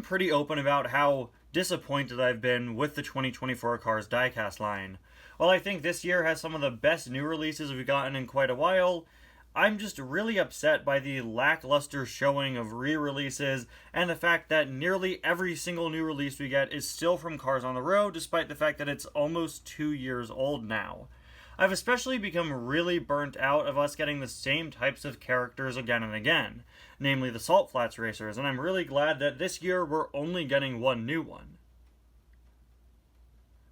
pretty open about how disappointed I've been with the 2024 Cars diecast line. While I think this year has some of the best new releases we've gotten in quite a while, I'm just really upset by the lackluster showing of re-releases and the fact that nearly every single new release we get is still from Cars on the Road, despite the fact that it's almost 2 years old now. I've especially become really burnt out of us getting the same types of characters again and again, namely the Salt Flats racers, and I'm really glad that this year we're only getting one new one.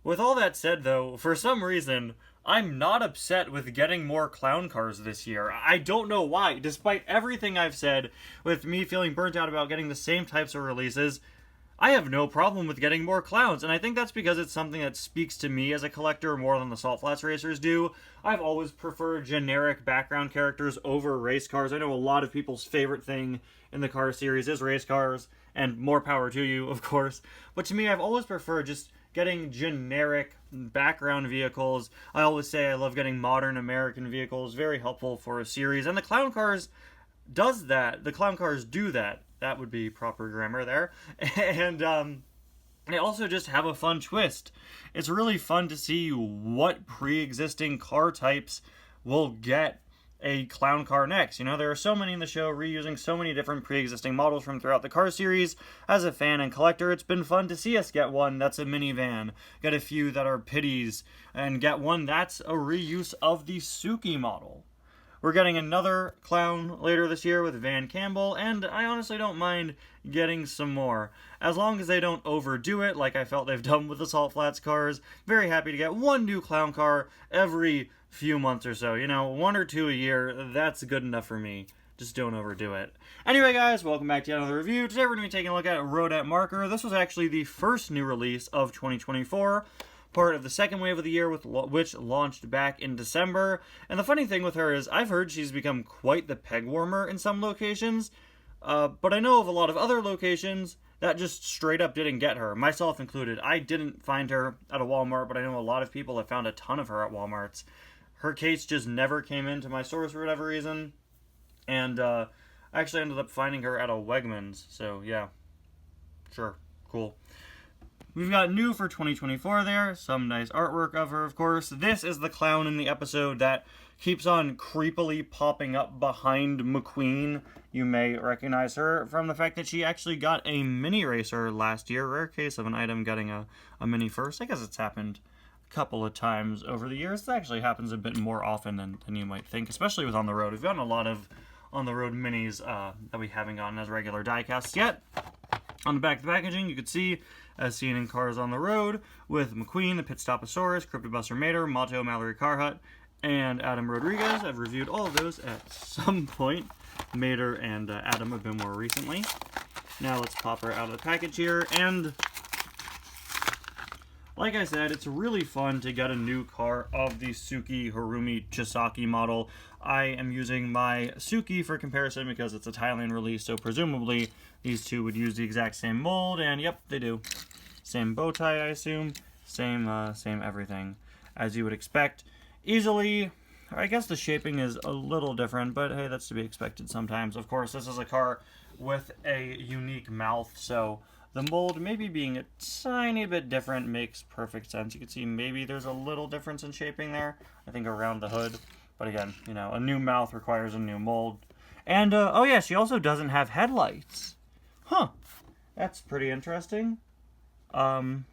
With all that said though, for some reason, I'm not upset with getting more clown cars this year. I don't know why, despite everything I've said, with me feeling burnt out about getting the same types of releases, I have no problem with getting more clowns, and I think that's because it's something that speaks to me as a collector more than the Salt Flats racers do. I've always preferred generic background characters over race cars. I know a lot of people's favorite thing in the car series is race cars, and more power to you, of course. But to me, I've always preferred just getting generic background vehicles. I always say I love getting modern American vehicles, very helpful for a series, and the clown cars does that. The clown cars do that. That would be proper grammar there. And they also just have a fun twist. It's really fun to see what pre-existing car types will get a clown car next. You know, there are so many in the show reusing so many different pre-existing models from throughout the car series. As a fan and collector, it's been fun to see us get one that's a minivan, get a few that are pitties, and get one that's a reuse of the Suki model. We're getting another clown later this year with Van Campbell, and I honestly don't mind getting some more. As long as they don't overdo it, like I felt they've done with the Salt Flats cars. Very happy to get one new clown car every few months or so. You know, 1 or 2 a year, that's good enough for me. Just don't overdo it. Anyway, guys, welcome back to another review. Today we're going to be taking a look at Roadette Marker. This was actually the first new release of 2024. Part of the second wave of the year, which launched back in December. And the funny thing with her is I've heard she's become quite the peg warmer in some locations, but I know of a lot of other locations that just straight up didn't get her, myself included. I didn't find her at a Walmart, but I know a lot of people have found a ton of her at Walmarts. Her case just never came into my stores for whatever reason, and I actually ended up finding her at a Wegmans, so yeah, sure, cool. We've got new for 2024 there, some nice artwork of her, of course. This is the clown in the episode that keeps on creepily popping up behind McQueen. You may recognize her from the fact that she actually got a mini racer last year. Rare case of an item getting a mini first. I guess it's happened a couple of times over the years. It actually happens a bit more often than you might think, especially with On the Road. We've gotten a lot of On the Road minis that we haven't gotten as regular diecasts yet. On the back of the packaging, you can see, as seen in Cars on the Road, with McQueen, the Pitstoposaurus, Cryptobuster Mater, Motto, Mallory Carhut, and Adam Rodriguez. I've reviewed all of those at some point. Mater and Adam have been more recently. Now let's pop her out of the package here, and like I said, it's really fun to get a new car of the Suki Harumi Chisaki model. I am using my Suki for comparison because it's a Thailand release, so presumably these two would use the exact same mold, and yep, they do. Same bow tie, I assume. Same everything, as you would expect. Easily, I guess the shaping is a little different, but hey, that's to be expected sometimes. Of course, this is a car with a unique mouth, so the mold maybe being a tiny bit different makes perfect sense. You can see maybe there's a little difference in shaping there, I think around the hood. But again, you know, a new mouth requires a new mold. And, oh yeah, she also doesn't have headlights. Huh. That's pretty interesting. Or,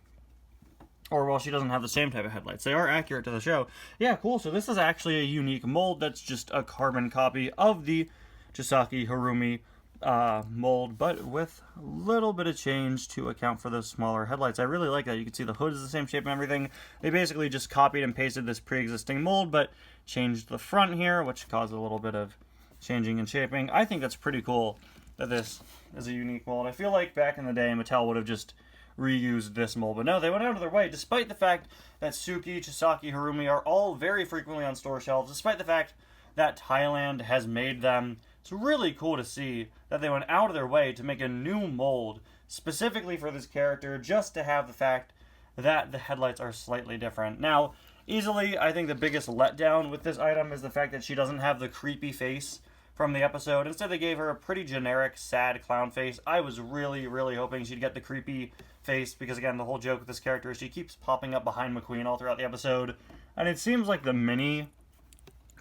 well, she doesn't have the same type of headlights. They are accurate to the show. Yeah, cool. So this is actually a unique mold that's just a carbon copy of the Chisaki Harumi mold, but with a little bit of change to account for the smaller headlights. I really like that. You can see the hood is the same shape and everything. They basically just copied and pasted this pre-existing mold, but changed the front here, which caused a little bit of changing and shaping. I think that's pretty cool that this is a unique mold. I feel like back in the day, Mattel would have just reused this mold, but no, they went out of their way, despite the fact that Suki, Chisaki, Harumi are all very frequently on store shelves, despite the fact that Thailand has made them. It's really cool to see that they went out of their way to make a new mold specifically for this character, just to have the fact that the headlights are slightly different. Now, easily, I think the biggest letdown with this item is the fact that she doesn't have the creepy face from the episode. Instead, they gave her a pretty generic, sad clown face. I was really, really hoping she'd get the creepy face, because again, the whole joke with this character is she keeps popping up behind McQueen all throughout the episode, and it seems like the mini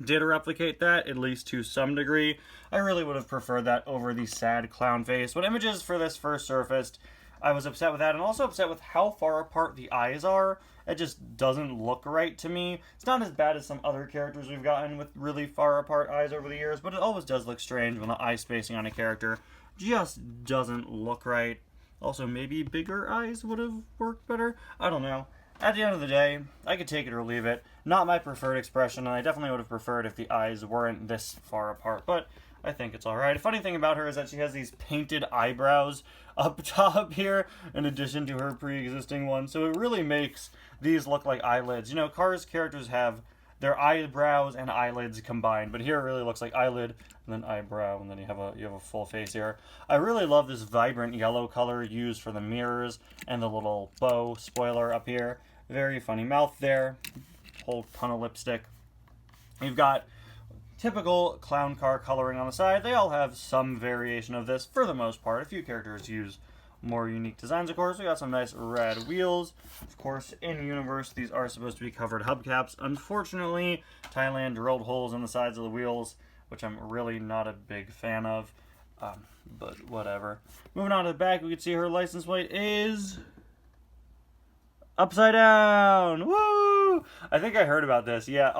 did replicate that, at least to some degree. I really would have preferred that over the sad clown face. When images for this first surfaced, I was upset with that, and also upset with how far apart the eyes are. It just doesn't look right to me. It's not as bad as some other characters we've gotten with really far apart eyes over the years, but it always does look strange when the eye spacing on a character just doesn't look right. Also, maybe bigger eyes would have worked better. I don't know. At the end of the day, I could take it or leave it. Not my preferred expression, and I definitely would have preferred if the eyes weren't this far apart, but I think it's alright. A funny thing about her is that she has these painted eyebrows up top here, in addition to her pre-existing ones, so it really makes these look like eyelids. You know, Cars characters have their eyebrows and eyelids combined, but here it really looks like eyelid, and then eyebrow, and then you have a full face here. I really love this vibrant yellow color used for the mirrors, and the little bow spoiler up here. Very funny mouth there. Whole ton of lipstick. You've got typical clown car coloring on the side. They all have some variation of this for the most part. A few characters use more unique designs, of course. We got some nice red wheels. Of course, in universe, these are supposed to be covered hubcaps. Unfortunately, Thailand drilled holes in the sides of the wheels, which I'm really not a big fan of. But whatever. Moving on to the back, we can see her license plate is upside down. Woo! I think I heard about this. Yeah,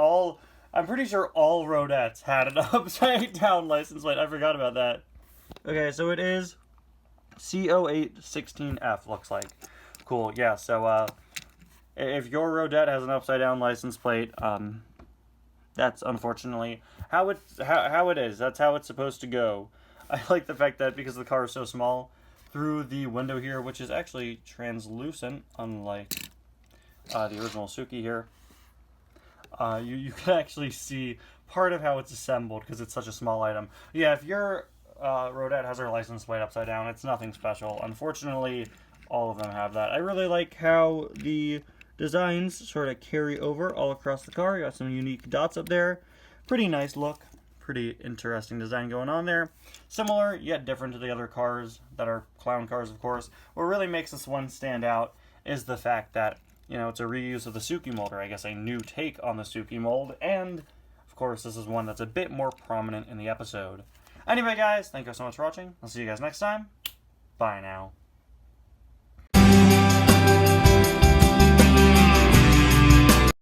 I'm pretty sure all Roadettes had an upside down license plate. I forgot about that. Okay, so it is CO816F, looks like. Cool, yeah, so if your Roadette has an upside down license plate, that's unfortunately how it is. That's how it's supposed to go. I like the fact that because the car is so small, through the window here, which is actually translucent, unlike the original Suki here, you can actually see part of how it's assembled because it's such a small item. Yeah, if your Roadette has her license plate upside down, it's nothing special. Unfortunately, all of them have that. I really like how the designs sort of carry over all across the car. You got some unique dots up there. Pretty nice look. Pretty interesting design going on there. Similar, yet different to the other cars that are clown cars, of course. What really makes this one stand out is the fact that, you know, it's a reuse of the Suki mold, or I guess a new take on the Suki mold, and, of course, this is one that's a bit more prominent in the episode. Anyway, guys, thank you so much for watching. I'll see you guys next time. Bye now.